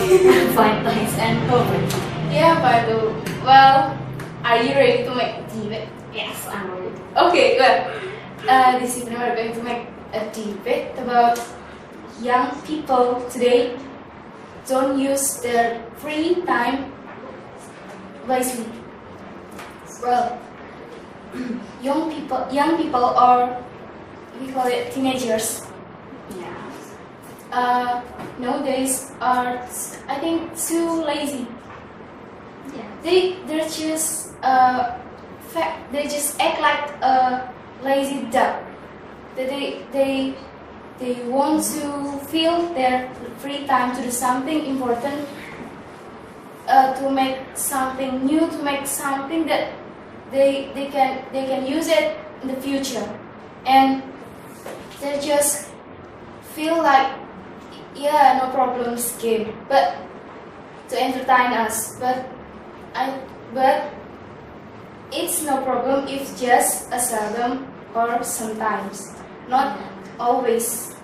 Fine, thanks, and perfect. Yeah, Padu. Well, are you ready to make a debate? Yes, I'm ready. Okay, good. This evening we're going to make a debate about young people today don't use their free time wisely. Well, young people or we call it teenagers. Yeah. Nowadays are, I think, too lazy. Yeah. They just they just act like a lazy duck. They want to fill their free time to do something important, to make something new, to make something that they can use it in the future, and they just feel like, yeah, no problems game, but to entertain us, but it's no problem if just a seldom or sometimes, not always.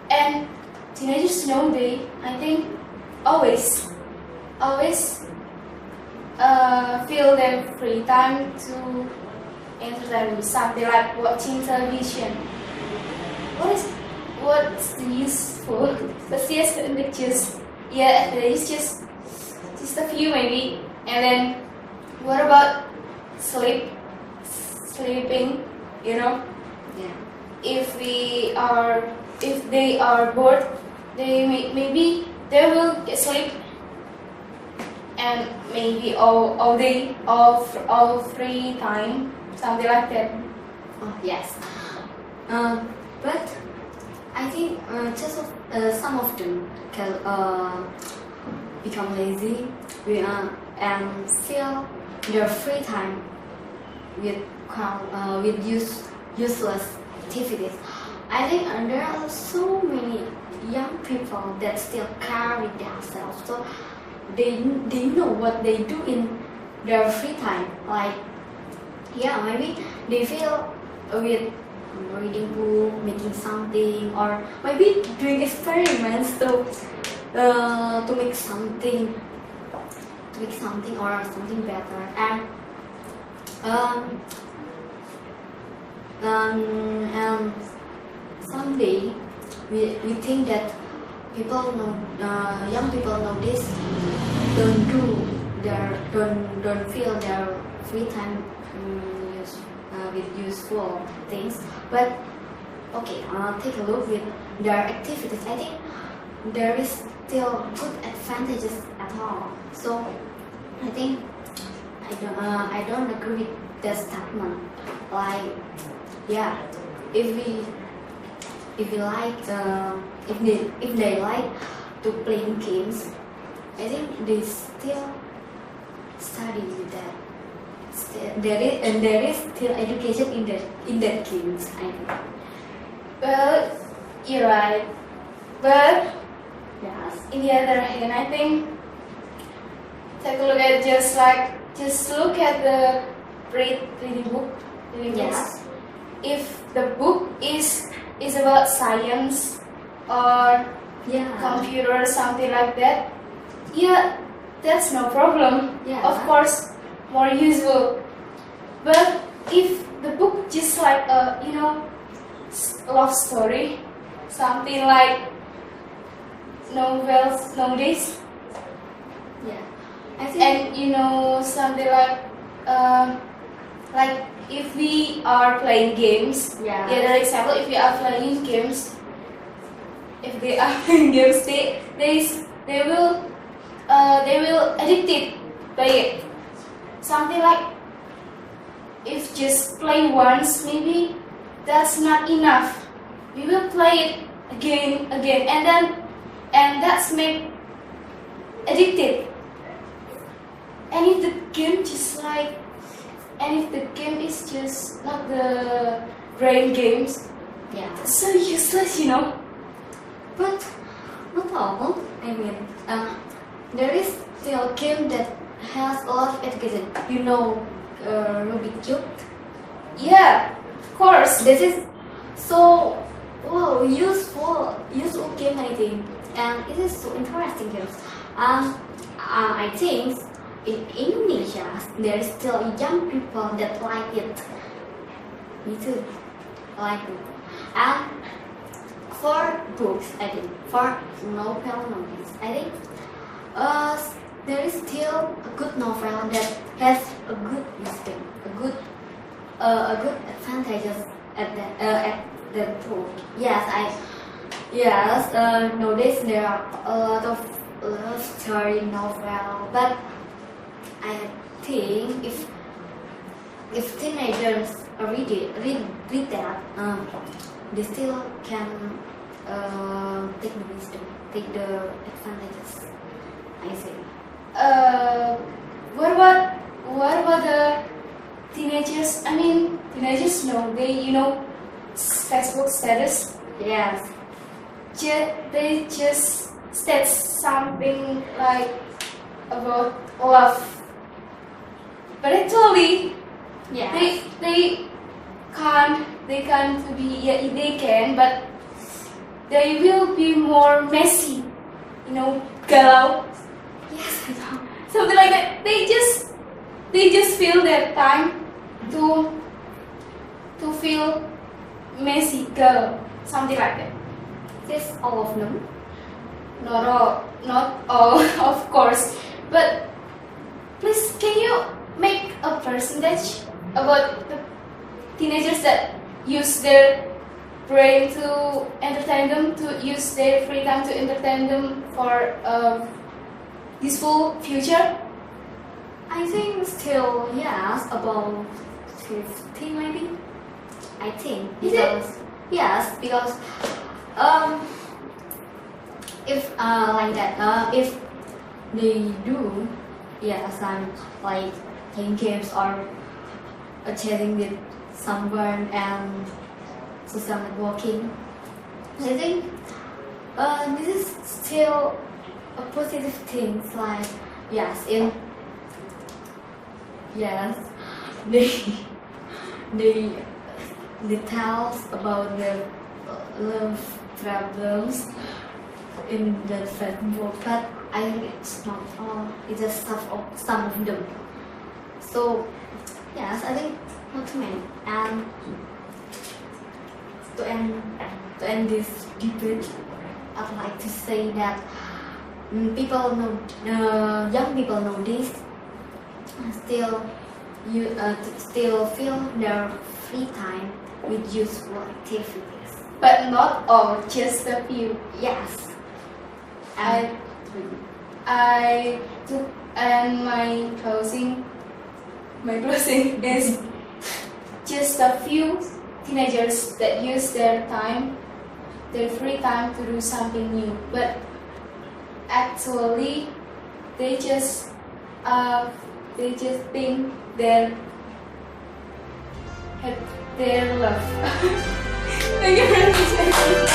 And teenagers nowadays, I think, always feel their free time to entertain with something like watching television. What's the useful? But yes, it's just a few maybe. And then what about sleeping? You know, Yeah. if they are bored, maybe they will get sleep, and maybe all day, all free time, something like that. Oh, yes. But I think some of them can become lazy and fill their free time with useless activities. I think there are so many young people that still care with themselves, so they know what they do in their free time. Like, yeah, maybe they feel with reading book, making something, or maybe doing experiments to make something or something better. And someday we think that young people nowadays don't fill their free time with useful things. But okay, take a look with their activities. I think there is still good advantages at all. So I think I don't agree with that statement. Like, yeah, if they like to playing games, I think they still study with that. There is still education in that games, I think. Well, you're right, but Yes. in the other hand, I think take a look at just look at the reading books. Yes. If the book is about science or Yeah. computer or something like that, yeah, that's no problem. Yeah. Of course, more useful. But if the book just like a love story, something like novels nowadays, Yeah. I think. and something like if we are playing games. Yeah. The other example, if we are playing games, if they are playing games, they will addicted by it. Something like, if just play once, maybe that's not enough. We will play it again, and that's make addicted. And if the game is just not the brain games, Yeah. it's so useless, But not all. I mean, there is still a game that has a lot of education. Rubik Cube. Yeah, of course. This is so useful game, I think, and it is so interesting games. I think in Indonesia there is still young people that like it. Me too, I like it. And for books, I think for novels, I think there is still a good novel that has a good wisdom, a good advantages at the book. Yes. Nowadays there are a lot of love story novel, but I think if teenagers read that, they still can take the wisdom, take the advantages. I think. What about the teenagers? I mean, teenagers know Facebook status. Yes. They just state something like about love, but actually, Yes. they can't be. Yeah, they can, but they will be more messy. Galau. Yes, I know. Something like that. They just feel their time to feel messy girl, something like that. This all of them. Not all, of course, but please, can you make a percentage about the teenagers that use their brain to entertain them, to use their free time to entertain them for a useful future? I think still yes, about 15 maybe. I think Is it? because yes, because if like that, if they do some like playing games or chatting with someone and social networking, I think this is still a positive thing. Like yes, they they tell us about their love problems in the Facebook, but I think it's not all. It's just some of them. So yes, I think not too many. And to end this debate, I'd like to say that young people nowadays still fill their free time with useful activities. But not all, just a few. Yes. I took, and my closing is just a few teenagers that use their free time to do something new, but actually they just think their love. Thank you very much.